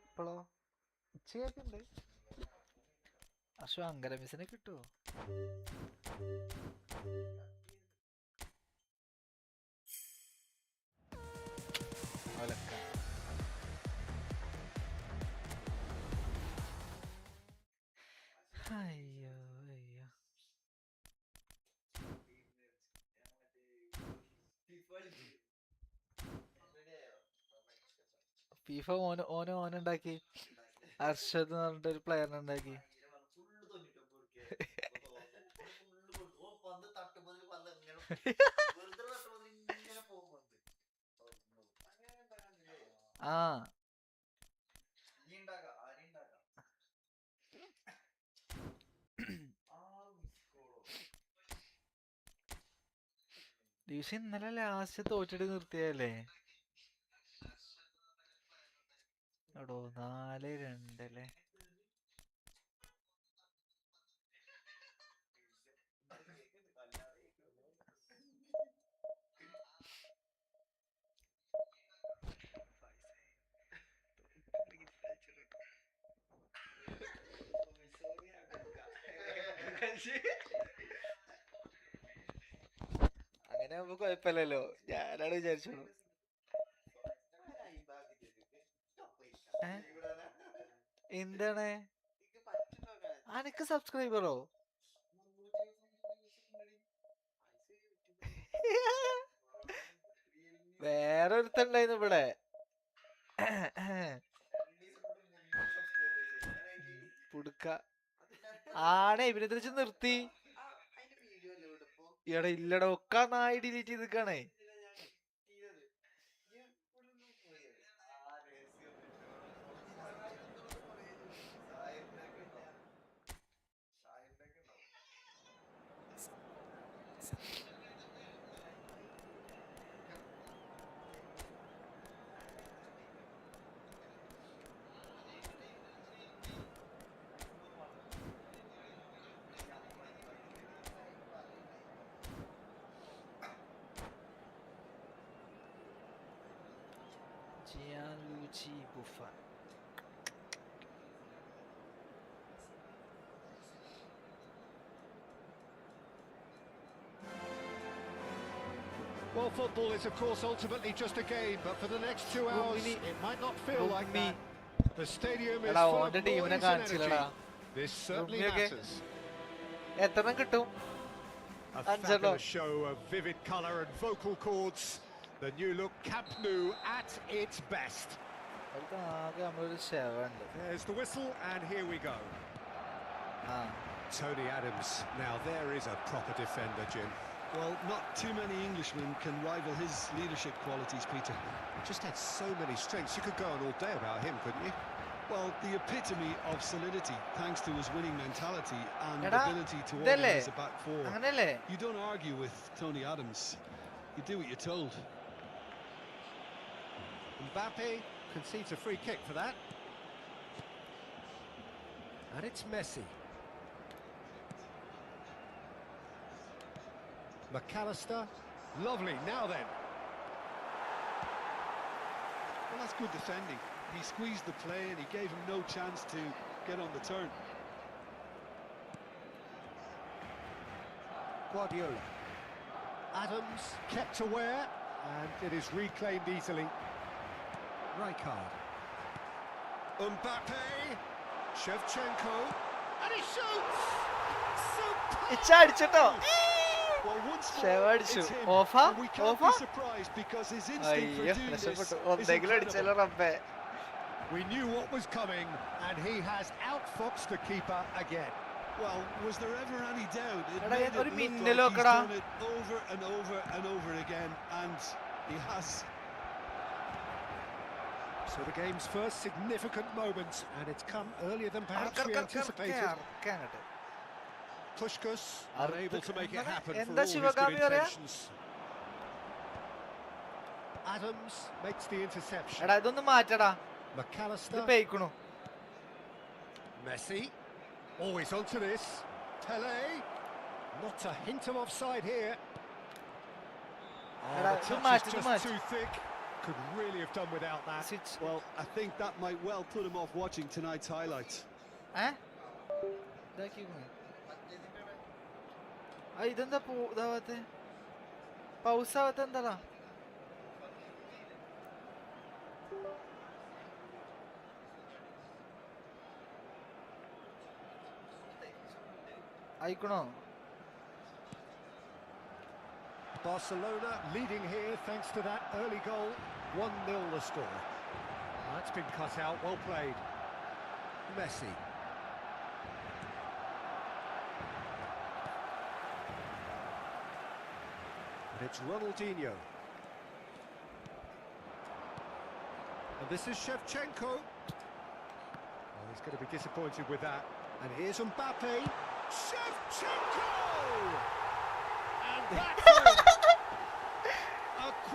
ഇപ്പോഴോ? ഉച്ചയൊക്കെ ഉണ്ട്. പക്ഷെ അങ്കര മിസിനെ കിട്ടുമോ? അവലക്ക. അയ്യോ അയ്യോ. ഫീഫ ഓനുണ്ടാക്കി. അർഷദ് എന്ന് പറഞ്ഞിട്ടൊരു പ്ലെയറിനെ ഉണ്ടാക്കി. ആ ഡിവിഷൻ ഇന്നലെ ലാസ്റ്റ് തോറ്റിട്ട് നിർത്തിയല്ലേ? എടോ 4-2 അല്ലേ? അങ്ങനെ ആവുമ്പോ കൊഴപ്പല്ലല്ലോ. ഞാനാണ് വിചാരിച്ചോളൂ. എന്താണ് അനക്ക് സബ്സ്ക്രൈബറോ? വേറെ ഒരുത്തുണ്ടായിരുന്നു ഇവിടെ. പുടുക്ക ആണേ ഇവരെ തിരിച്ച് നിർത്തി. എടാ ഇല്ലടാ, ഒക്കെ നായി delete ചെയ്തിക്കാണേ. Gianluigi Buffon. Well, football is, of course, ultimately just a game, but for the next 2 hours, it might not feel like that. The stadium is full of noise and energy. This certainly matters. A fabulous show of vivid colour and vocal cords. The new look Camp Nou at its best. There's the whistle, and here we go. Tony Adams. Now there is a proper defender, Jim. Well, not too many Englishmen can rival his leadership qualities, Peter. Just had so many strengths. You could go on all day about him, couldn't you? Well, the epitome of solidity, thanks to his winning mentality and ability to organise a back four. You don't argue with Tony Adams. You do what you're told. Mbappe concedes a free kick for that. And it's Messi. McAllister. Lovely, now then. Well, that's good defending. He squeezed the play and he gave him no chance to get on the turn. Guardiola. Adams kept aware, and it is reclaimed easily. Rijkaard. Mbappe. Shevchenko. And he shoots! Superb! Well, once more, it's him, and we can't be surprised because his instinct for doing this is incredible. We knew what was coming, and he has outfoxed the keeper again. Well, was there ever any doubt? It made it look like he's done it over and over and over again, and he has. So the game's first significant moment, and it's come earlier than perhaps we anticipated. Pushkas unable to make it happen for all his good intentions. Adams makes the interception. McAllister. Messi. Always onto this. Pele. Not a hint of offside here. Oh, the touch is just too thick. Could really have done without that. Well, I think that might well put him off watching tonight's highlights. ഇതെന്താ ഇതാവാത്തെ പൗസാവാത്ത എന്താ? ആയിക്കണോ? Barcelona leading here thanks to that early goal. 1-0 the score. That's That's been cut out, well played. Messi. And it's Ronaldinho. And this is Shevchenko. Oh, he's going to be disappointed with that. And here's Mbappe. Shevchenko! And that's a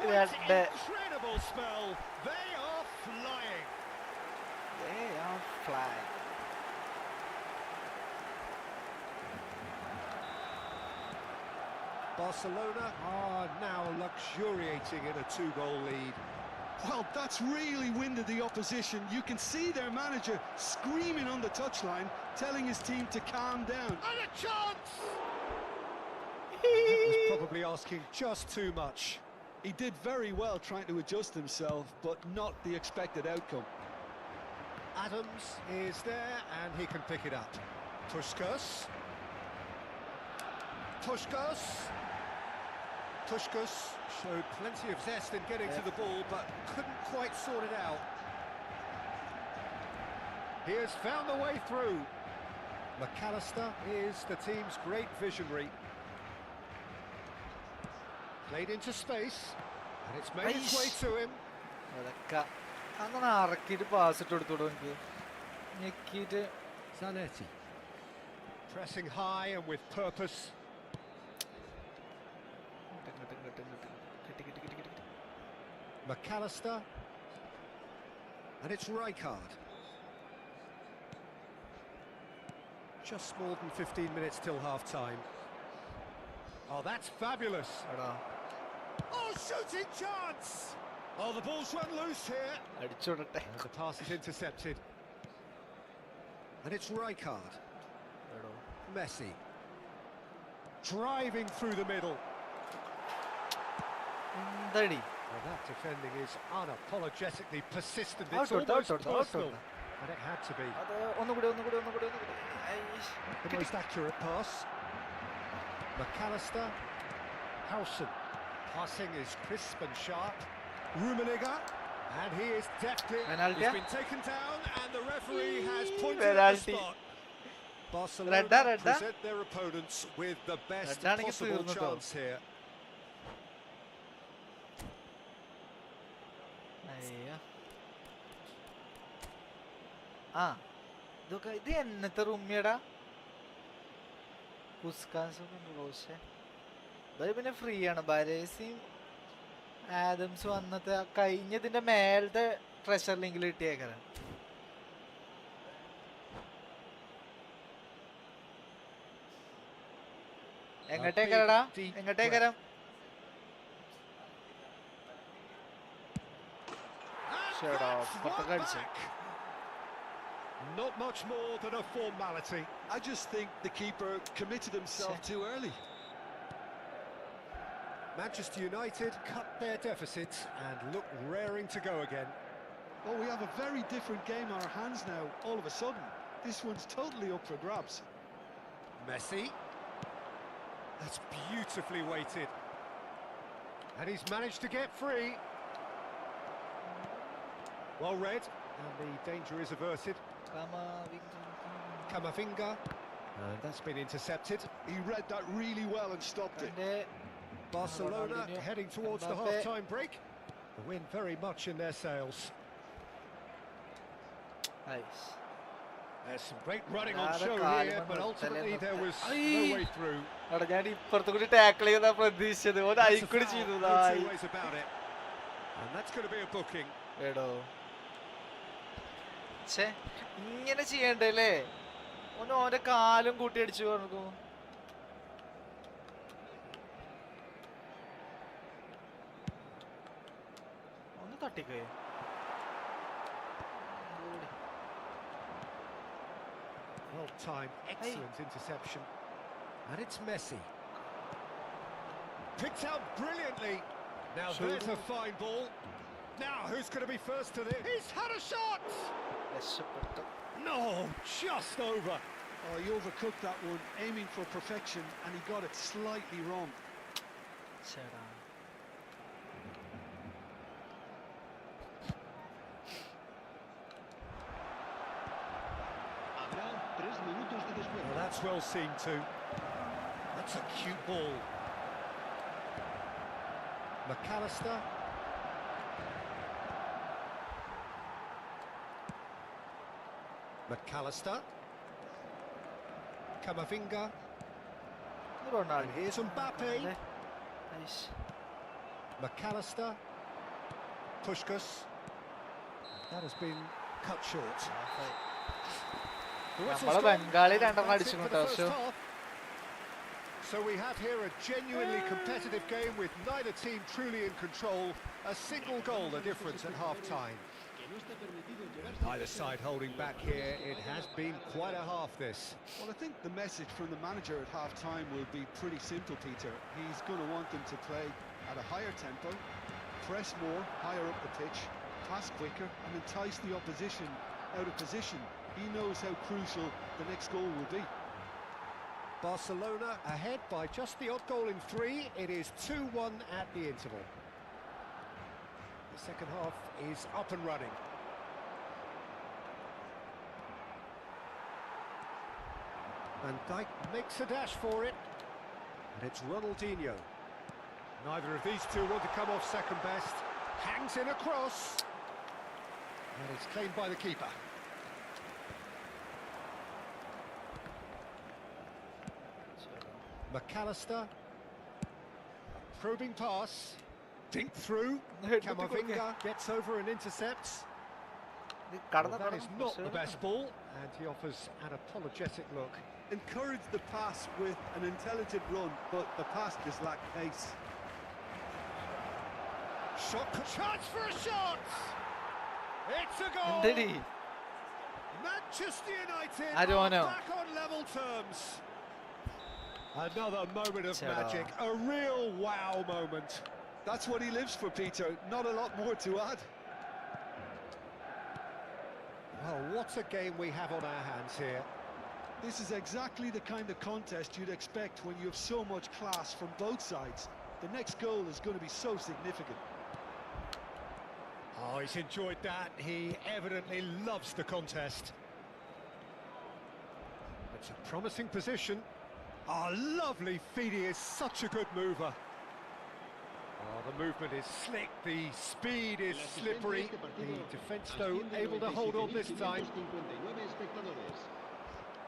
quite incredible spell. They are flying. They are flying. Barcelona are now luxuriating in a 2-goal lead. Well, that's really winded the opposition. You can see their manager screaming on the touchline, telling his team to calm down. And a chance! That was probably asking just too much. He did very well trying to adjust himself, but not the expected outcome. Adams is there, and he can pick it up. Puskas. Puskas showed plenty of zest in getting to the ball, but couldn't quite sort it out. He has found the way through. McAllister is the team's great visionary. Played into space, and it's made its way to him. Zanetti. Pressing high and with purpose. McAllister. And it's Rijkaard. Just more than 15 minutes till half-time. Oh, that's fabulous. Oh, shooting chance! Oh, the ball's run loose here. And the pass is intercepted. And it's Rijkaard. Messi. Driving through the middle. Well, that defending is unapologetically persistent. It's almost personal. And it had to be. The most accurate pass. McAllister. Howson. Passing is crisp and sharp. Rummenigge. And he is deftly. He's been taken down, and the referee has pointed at the spot. Barcelona present their opponents with the best possible chance here. Look, this is another room. Puskas is free. Adams വന്നത്തെ കഴിഞ്ഞതിന്റെ മേലത്തെ treasure ലിങ്കിൽ കിട്ടിയേക്കറ എങ്ങോട്ടേക്കരടാ എങ്ങോട്ടേക്കരം Not much more than a formality. I just think the keeper committed himself too early. Manchester United cut their deficit and look raring to go again. Well, we have a very different game on our hands now, all of a sudden. This one's totally up for grabs. Messi. That's beautifully weighted. And he's managed to get free. Well read, and the danger is averted. Camavinga. And that's been intercepted. He read that really well and stopped it. Barcelona heading towards the half-time break. The wind very much in their sails. Nice. There's some great running on show here, but ultimately there was no way through. That's the two ways about it. And that's going to be a booking. ഇങ്ങനെ ചെയ്യണ്ടല്ലേ ഒന്ന് ഓന്റെ കാലും കൂട്ടി അടിച്ചു പറഞ്ഞു ഒന്ന് തട്ടിക്കേ Well timed, excellent interception. And it's Messi. Picked out brilliantly. Now there's a fine ball. Now who's going to be first to this? He's had a shot! No, just over. Oh, he overcooked that one, aiming for perfection, and he got it slightly wrong. That's well seen too. That's a cute ball. McAllister. McAllister. Camavinga. And here's Mbappe. Nice. McAllister. Puskás. That has been cut short. The whistle's gone. That's it for the first half. So we have here a genuinely competitive game with neither team truly in control. A single goal the difference at half-time. Neither side holding back here. It has been quite a half, this. Well, I think the message from the manager at half-time will be pretty simple, Peter. He's going to want them to play at a higher tempo, press more, higher up the pitch, pass quicker, and entice the opposition out of position. He knows how crucial the next goal will be. Barcelona ahead by just the odd goal in 3. It is 2-1 at the interval. The second half is up and running. Van Dijk makes a dash for it. And it's Ronaldinho. Neither of these two want to come off second best. Hangs in a cross. And it's claimed by the keeper. McAllister. A probing pass. Dink through. Camavinga gets over and intercepts. Well, that is not the best ball, and he offers an apologetic look. Encourage the pass with an intelligent run, but the pass just lacked pace. Shot, chance for a shot! It's a goal! Did he? Manchester United I don't know. back on level terms. Another moment of magic, a real wow moment. That's what he lives for, Peter. Not a lot more to add. Well, what a game we have on our hands here. This is exactly the kind of contest you'd expect when you have so much class from both sides. The next goal is going to be so significant. Oh, he's enjoyed that. He evidently loves the contest. It's a promising position. Oh, lovely feed. He is such a good mover. Oh, the movement is slick, the speed is slippery. The defence, though, able to hold on this time.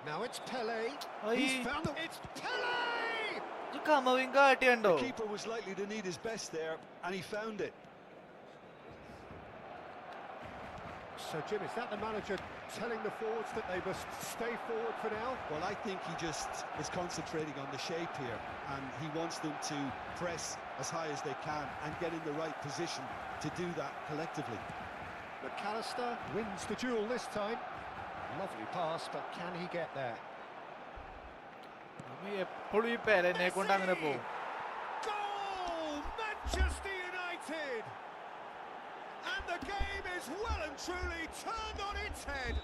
Now it's Pelé. He's found it. It's Pelé! The keeper was likely to need his best there, and he found it. So, Jim, is that the manager telling the forwards that they must stay forward for now? Well, I think he just is concentrating on the shape here, and he wants them to press as high as they can and get in the right position to do that collectively. McAllister wins the duel this time. Lovely pass, but can he get there? Goal! Manchester United! And the game is well and truly turned on its head.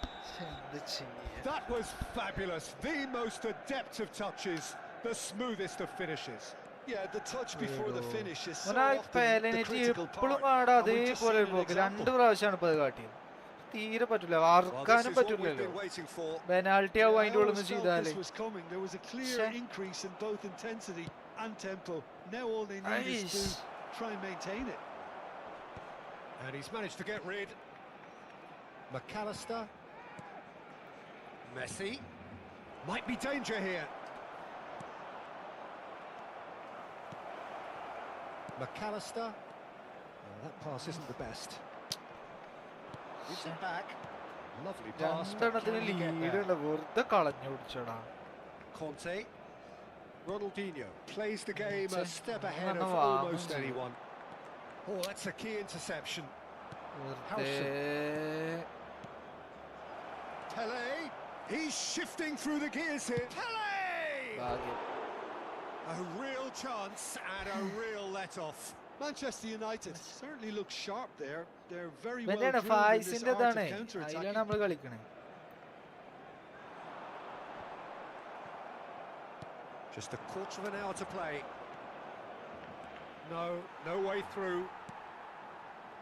That was fabulous. The most adept of touches, the smoothest of finishes. Yeah, the touch before the finish is so often the critical part. Well, this is what we've been waiting for. Penalty I always felt this was coming. There was a clear increase in both intensity and tempo. Now all they need is to try and maintain it. And he's managed to get rid. McAllister. Messi. Might be danger here. McAllister. Oh, that pass isn't the best. Gives it back. Lovely pass. But can he get there? Conte. Ronaldinho plays the game a step ahead of almost anyone. Oh, that's a key interception. Pelé. He's shifting through the gears here. Pelé! A real chance and a real let-off. Manchester United certainly look sharp there. They're very well drilled in this art of counter-attacking. Just a quarter of an hour to play. No way through.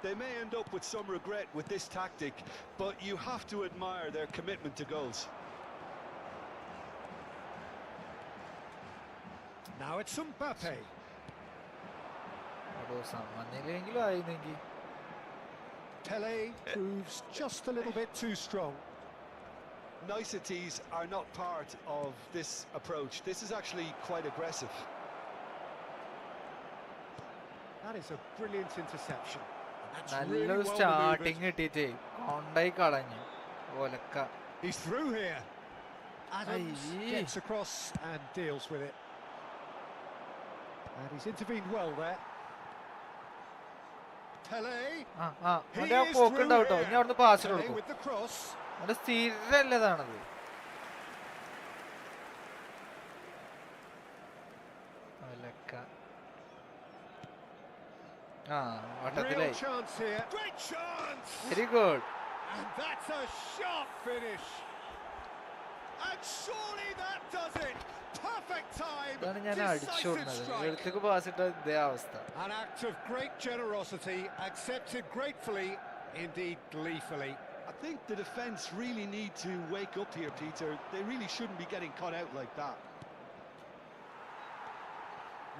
They may end up with some regret with this tactic, but you have to admire their commitment to goals. Now it's Mbappe. Pele proves just a little bit too strong. Niceties are not part of this approach. This is actually quite aggressive. That is a brilliant interception. That's Nallo really well starting maneuvered. കിട്ടിട്ടേ കൊണ്ടായി കളഞ്ഞു ഒലക്ക. He's through here. Adams Aye. gets across and deals with it. And he's intervened well there. Pele. അവന്റെ ആ പോക്കുണ്ടാവും കേട്ടോ. ഇനി അവിടുന്ന് pass Pele കൊടുക്കും. with the cross. അവന്റെ സ്ഥിരല്ലതാണത്. ഒലക്ക. Real chance here. Great chance. Very good. And that's a sharp finish. And surely that does it. Perfect time. ഇതാണ് ഞാൻ Decisive അടിച്ചോടുന്നത്. strike. എടുത്തേക്ക് പാസ് ഇട്ട ഇതേ അവസ്ഥ. An act of great generosity, accepted gratefully, indeed gleefully. I think the defence really need to wake up here, Peter. They really shouldn't be getting caught out like that.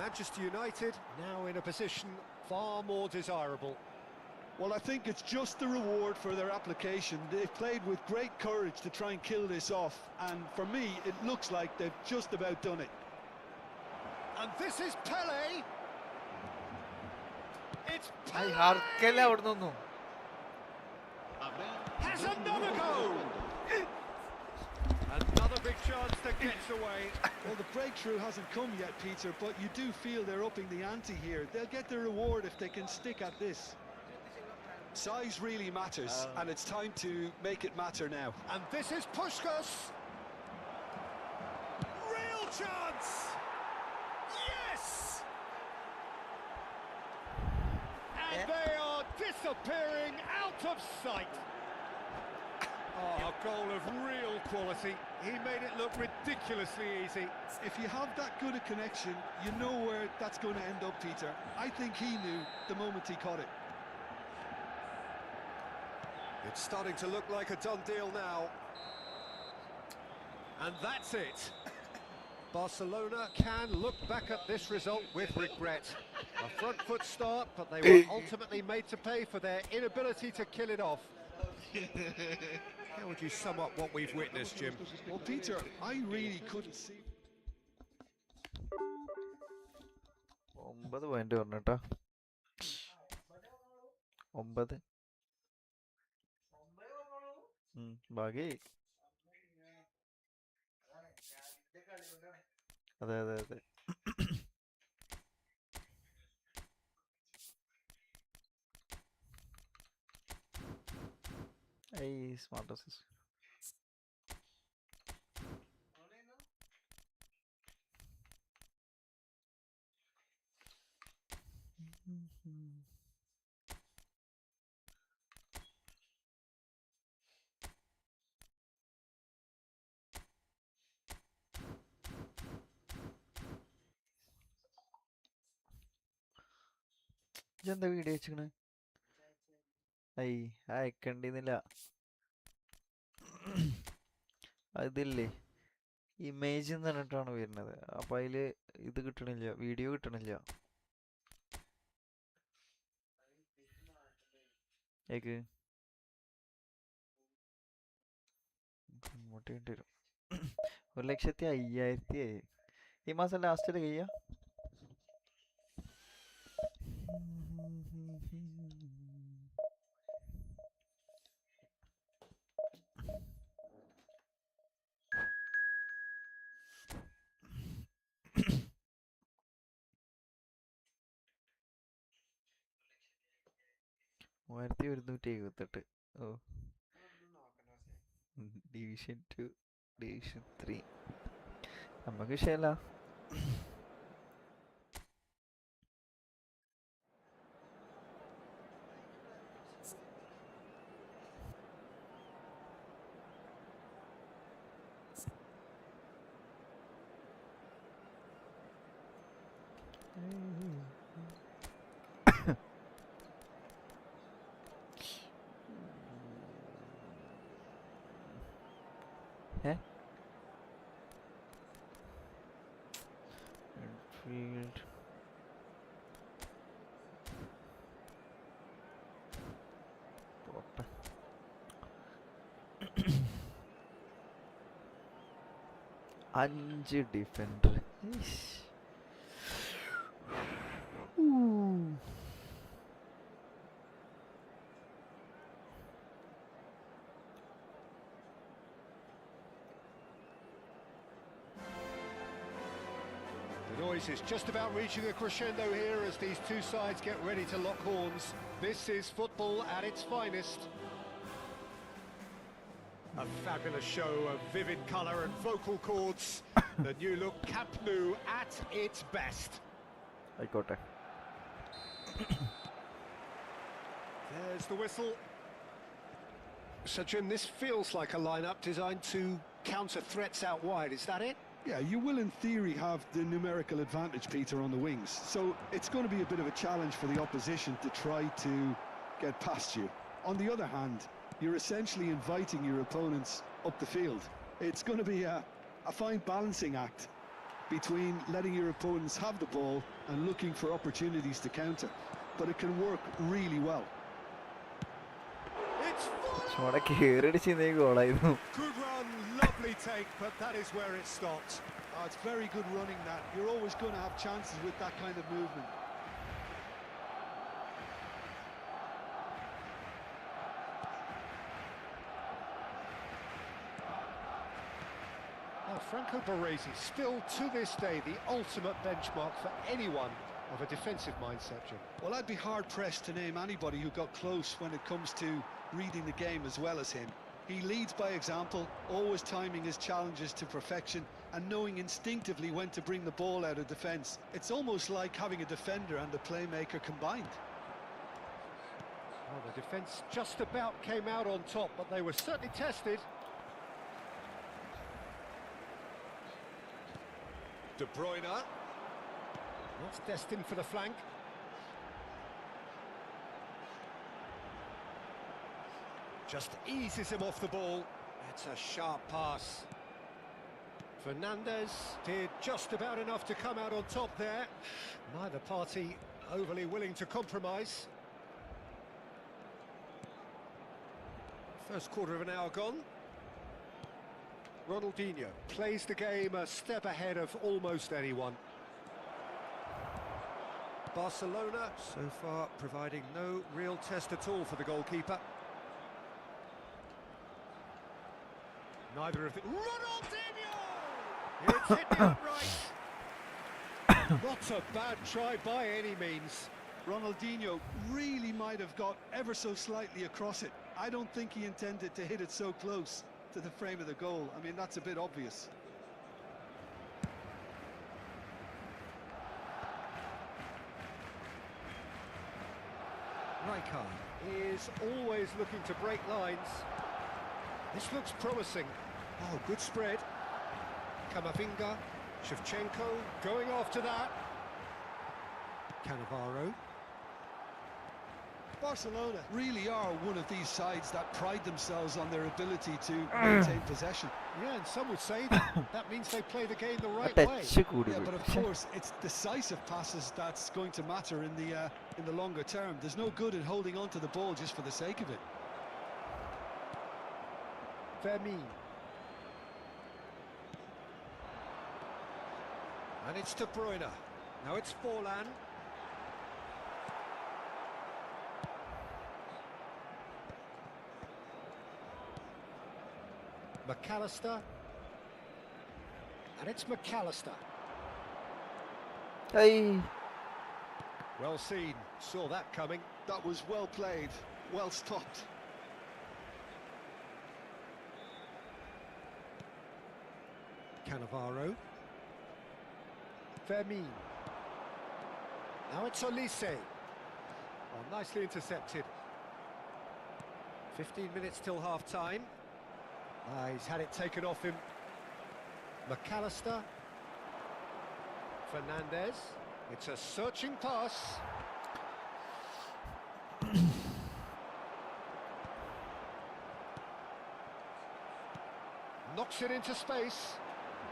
Manchester United now in a position far more desirable. Well, I think it's just the reward for their application. They've played with great courage to try and kill this off, and for me, it looks like they've just about done it. And this is Pele. It's I Pele. ഹർക്കല്ല അവിടെ നിന്നു. Has another goal. Another big chance that gets away. Well, the breakthrough hasn't come yet, Peter, but you do feel they're upping the ante here. They'll get their reward if they can stick at this. Size really matters, and it's time to make it matter now. And this is Puskas. Real chance. Yes. And they are disappearing out of sight. Oh, a goal of real quality. He made it look ridiculously easy. If you have that good a connection, you know where that's going to end up, Peter. I think he knew the moment he caught it. It's starting to look like a done deal now. And that's it. Barcelona can look back at this result with regret. A front foot start, but they were ultimately made to pay for their inability to kill it off. How would you sum up what we've witnessed, Jim? Well, Peter, I really couldn't see. 9 point പറഞ്ഞിട്ടാ. 9. ബാക്കി അതെ അതെ അതെ. I smart assist. ഇതെന്താ video വെച്ചിക്കണ്? I അയക്കണ്ടിന്നില്ല. അതില്ലേ image എന്ന് പറഞ്ഞിട്ടാണ് വരുന്നത്. അപ്പൊ അതില് ഇത് കിട്ടണില്ല, വീഡിയോ കിട്ടണില്ല. ഏക്ക് ഇങ്ങോട്ട് വേണ്ടി വരും. 1,05,000 ആയി. ഈ മാസം ലാസ്റ്റില് കഴിയാ. മൂവായിരത്തി 1,178. ഓ, ഡിവിഷൻ 2 ഡിവിഷൻ 3 നമുക്ക് വിഷയമല്ല. midfield. പോട്ടെ. അഞ്ച് defender. The noise is just about reaching a crescendo here as these two sides get ready to lock horns. This is football at its finest. A fabulous show of vivid colour and vocal cords. The new look Camp Nou at its best. ആയിക്കോട്ടെ. There's the whistle. Sachin, this feels like a lineup designed to counter threats out wide, is that it? Yeah, you will in theory have the numerical advantage, Peter, on the wings. So it's going to be a bit of a challenge for the opposition to try to get past you. On the other hand, you're essentially inviting your opponents up the field. It's going to be a fine balancing act between letting your opponents have the ball and looking for opportunities to counter. But it can work really well. It's അവിടെ കേറിടിച്ച് ഗോളായിരുന്നു. good run, lovely take, but that is where it stopped. It's very good running that. You're always going to have chances with that kind of movement. Well, Franco Baresi, still to this day the ultimate benchmark for anyone of a defensive mindset, Jim. Well, I'd be hard-pressed to name anybody who got close when it comes to reading the game as well as him. He leads by example, always timing his challenges to perfection and knowing instinctively when to bring the ball out of defence. It's almost like having a defender and a playmaker combined. Well, the defence just about came out on top, but they were certainly tested. De Bruyne. That's destined for the flank. Just eases him off the ball. It's a sharp pass. Fernandes did just about enough to come out on top there. Neither party overly willing to compromise. First quarter of an hour gone. Ronaldinho plays the game a step ahead of almost anyone. Barcelona so far providing no real test at all for the goalkeeper. Neither of the... Ronaldinho! It's hit the upright. Not a bad try by any means. Ronaldinho really might have got ever so slightly across it. I don't think he intended to hit it so close to the frame of the goal. I mean, that's a bit obvious. Rijkaard is always looking to break lines. This looks promising. Oh, good spread. Camavinga, Shevchenko going after that. Cannavaro. Barcelona really are one of these sides that pride themselves on their ability to maintain possession. Yeah, and some would say that means they play the game the right way. Yeah, but of course, it's decisive passes that's going to matter in the longer term. There's no good in holding on to the ball just for the sake of it. Vermeer. And it's De Bruyne. Now it's Forlan. McAllister. And it's McAllister. Hey. Well seen. Saw that coming. That was well played, well stopped. Cannavaro. Vermeer. Now it's Olise. Oh, nicely intercepted. 15 minutes till half-time. He's had it taken off him. McAllister. Fernandes. It's a searching pass. Knocks it into space.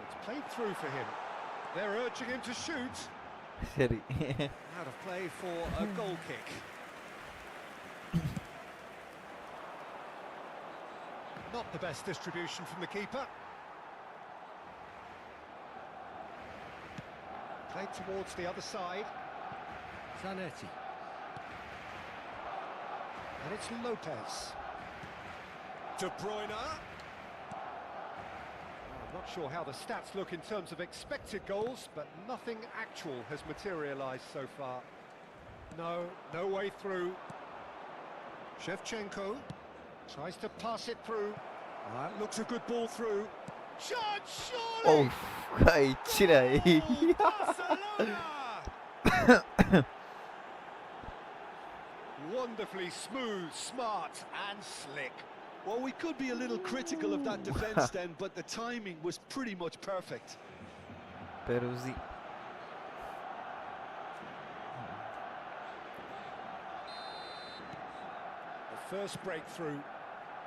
It's played through for him. They're urging him to shoot. ശരി. Out of play for a goal kick. Not the best distribution from the keeper. Played towards the other side. Zanetti. And it's Lopez. De Bruyne. I'm not sure how the stats look in terms of expected goals, but nothing actual has materialised so far. No way through. Shevchenko tries to pass it through. That looks a good ball through. Shot, surely! Oh, കഴിച്ചിലായി. Wonderfully smooth, smart and slick. Well, we could be a little critical of that defence then, but the timing was pretty much perfect. Peruzzi. The first breakthrough.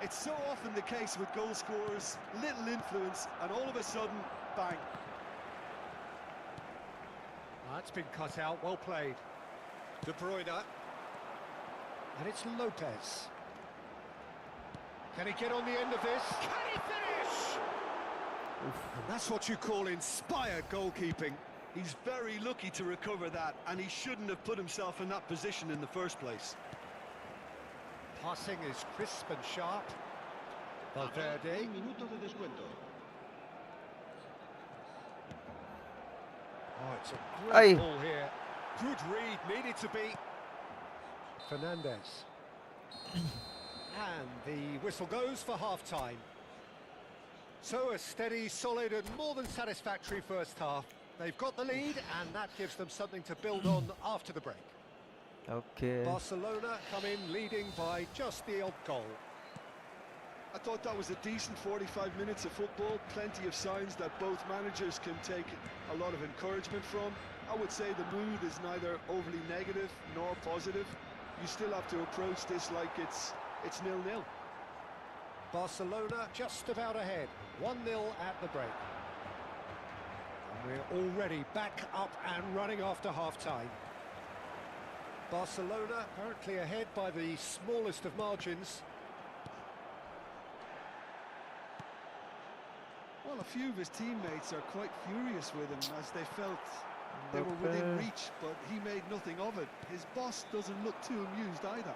It's so often the case with goal scorers, little influence, and all of a sudden, bang. That's been cut out, well played. De Bruyne. And it's Lopez. Can he get on the end of this? Can he finish? And that's what you call inspired goalkeeping. He's very lucky to recover that, and he shouldn't have put himself in that position in the first place. Passing is crisp and sharp. Valverde. Oh, it's a great ball here. Good read, needed to be. Fernandez. And the whistle goes for half-time. So a steady, solid and more than satisfactory first half. They've got the lead and that gives them something to build on after the break. Okay. Barcelona come in leading by just the odd goal. I thought that was a decent 45 minutes of football, plenty of signs that both managers can take a lot of encouragement from. I would say the mood is neither overly negative nor positive. You still have to approach this like it's 0-0. Barcelona just about ahead, 1-0 at the break. And we're already back up and running after half-time. Barcelona currently ahead by the smallest of margins. Well, a few of his teammates are quite furious with him as they felt they were within reach, but he made nothing of it. His boss doesn't look too amused either.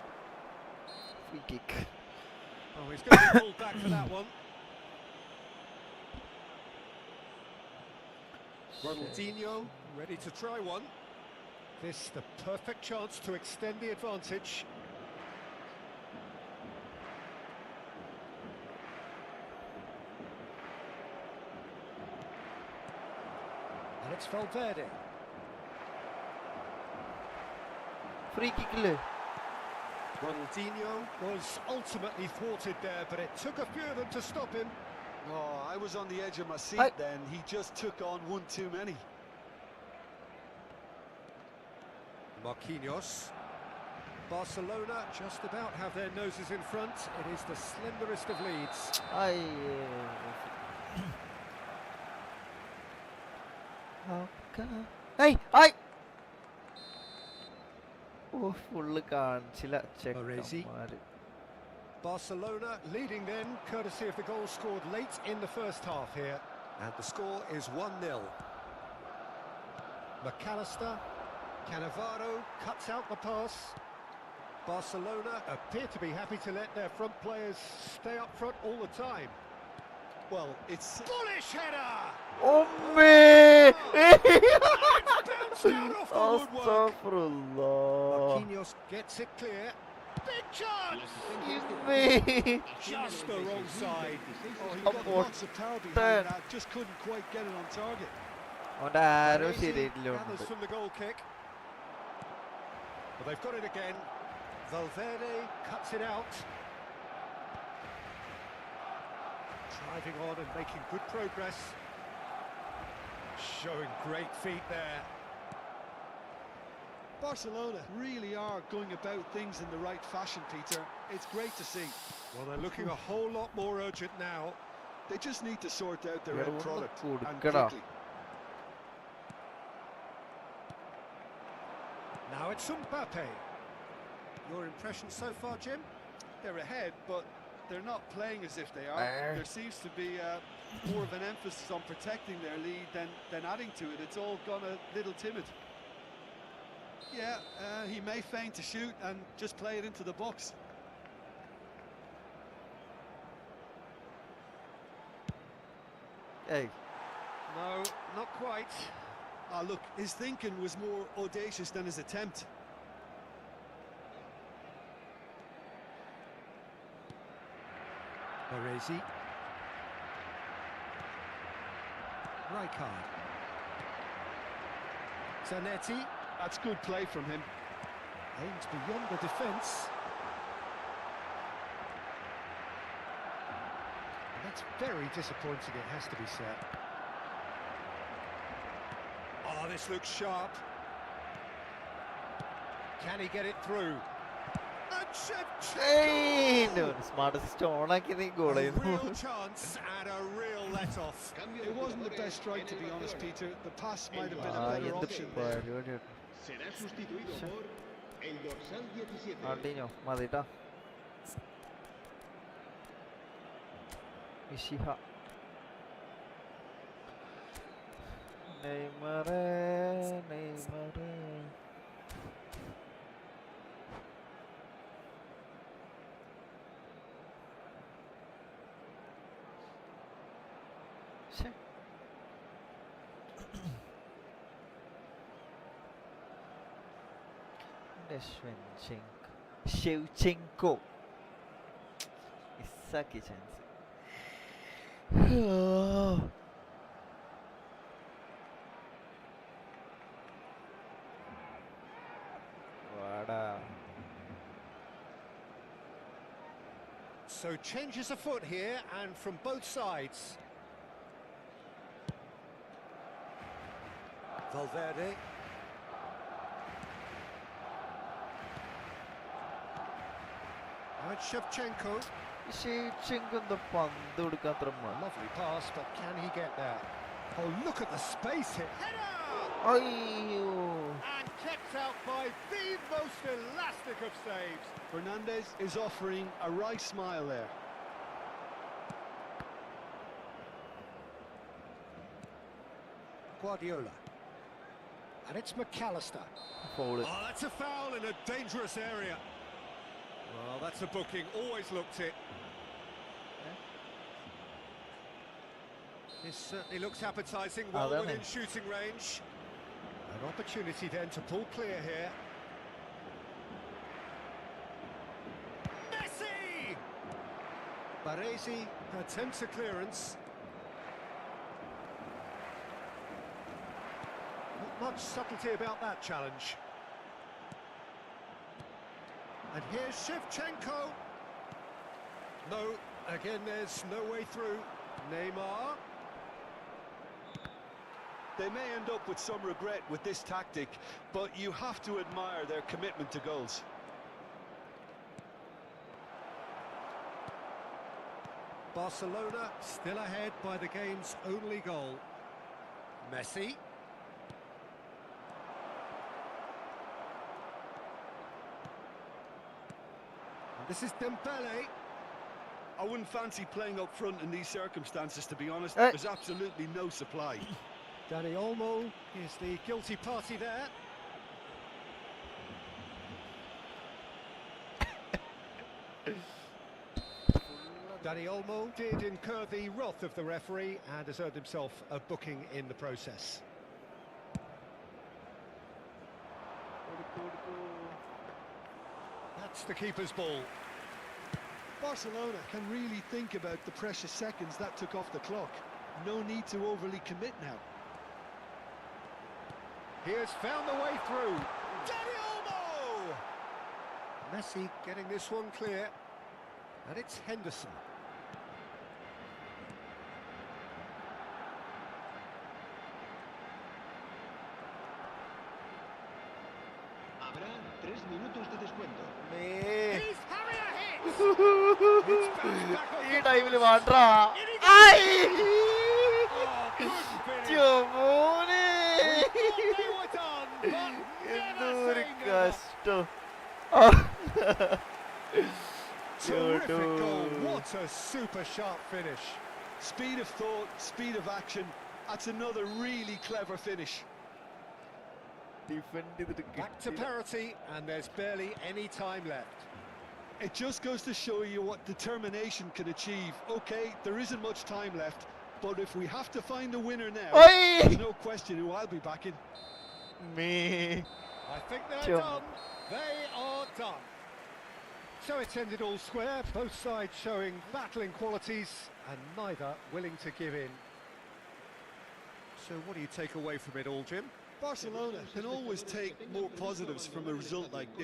Free kick. Oh, he's going to be pulled back for that one. Ronaldinho ready to try one. This the perfect chance to extend the advantage. And it's Valverde. Free kick. Ronaldinho was ultimately thwarted there, but it took a few of them to stop him. Oh, I was on the edge of my seat then. He just took on one too many. Marquinhos. Barcelona just about have their noses in front. It is the slenderest of leads. Hey! Oh, full കാണിച്ചില്ല ചെക്കന്മാര്. Barcelona leading then, courtesy of the goal scored late in the first half here. And the score is 1-0. McAllister, Cannavaro cuts out the pass. Barcelona appear to be happy to let their front players stay up front all the time. Well, it's... Bullish header! Oh, man! Bounced out off the woodwork. Marquinhos gets it clear. Big chance! Just the wrong side. Oh, he got lots of power behind that, just couldn't quite get it on target. Gathers from the goal kick. But they've got it again. Valverde cuts it out. Driving on and making good progress. Showing great feet there. Barcelona really are going about things in the right fashion, Peter. It's great to see. Well, they're looking a whole lot more urgent now. They just need to sort out their end product and കൊടുക്കടാ. quickly. Now it's Mbappe. Your impression so far, Jim? They're ahead, but they're not playing as if they are. There seems to be more of an emphasis on protecting their lead than adding to it. It's all gone a little timid. Yeah, he may feign to shoot and just play it into the box. Hey. No, not quite. Ah, look, his thinking was more audacious than his attempt. Baresi. Rijkaard. Zanetti. That's good play from him. Aims beyond the defence. And that's very disappointing, it has to be said. Oh, this looks sharp. Can he get it through? And Hey, smartest stone ആക്കി നീ goal a ചെയ്യുന്നു. real chance and a real let-off. It wasn't the best strike, to be honest, Peter. The pass might have been a better എന്ത് option there. പരിപാടിയാണ്. Será sustituido por el dorsal 17. അടിഞ്ഞോ മതിട്ടാ. ഇഷിഹ. നെയ്മറേ. Shevchenko. Isaki chance. Vada. So changes afoot here, and from both sides. Valverde. And Shevchenko. Shevchenko the പന്ത് കൊടുക്കാൻ അത്ര Lovely pass, but can he get there? Oh, look at the space here. Header! അയ്യോ. And kept out by the most elastic of saves. Fernandez is offering a right smile there. Guardiola. And it's McAllister. Foul. Oh, that's a foul in a dangerous area. Well, that's a booking. Always looked it. This certainly looks appetising, well within shooting range. An opportunity then to pull clear here. Messi! Baresi attempts a clearance. Not much subtlety about that challenge. And here's Shevchenko. No, again there's no way through. Neymar. They may end up with some regret with this tactic, but you have to admire their commitment to goals. Barcelona still ahead by the game's only goal. Messi. And this is Dembele. I wouldn't fancy playing up front in these circumstances, to be honest. Hey. There's absolutely no supply. Dani Olmo is the guilty party there. Dani Olmo did incur the wrath of the referee and has earned himself a booking in the process. That's the keeper's ball. Barcelona can really think about the precious seconds that took off the clock. No need to overly commit now. He has found the way through. Dani Olmo! Messi getting this one clear. And it's Henderson. Habrá 3 minutos de descuento. He's having a hit! ഈ ടൈമില് മാറ്റാ. Oh, couldn't finish. We thought they were done, but never say What a super sharp finish. Speed of thought, speed of action. That's another really clever finish. Defend ചെയ്തിട്ട് Back to parity, and there's barely any time left. It just goes to show you what determination can achieve. Okay, there isn't much time left, but if we have to find a winner now, there's no question who I'll be backing. Me. I think they're Jump. done. They are done. So it's ended all square, both sides showing battling qualities and neither willing to give in. So what do you take away from it all, Jim? Barcelona can always take more positives from a result like this.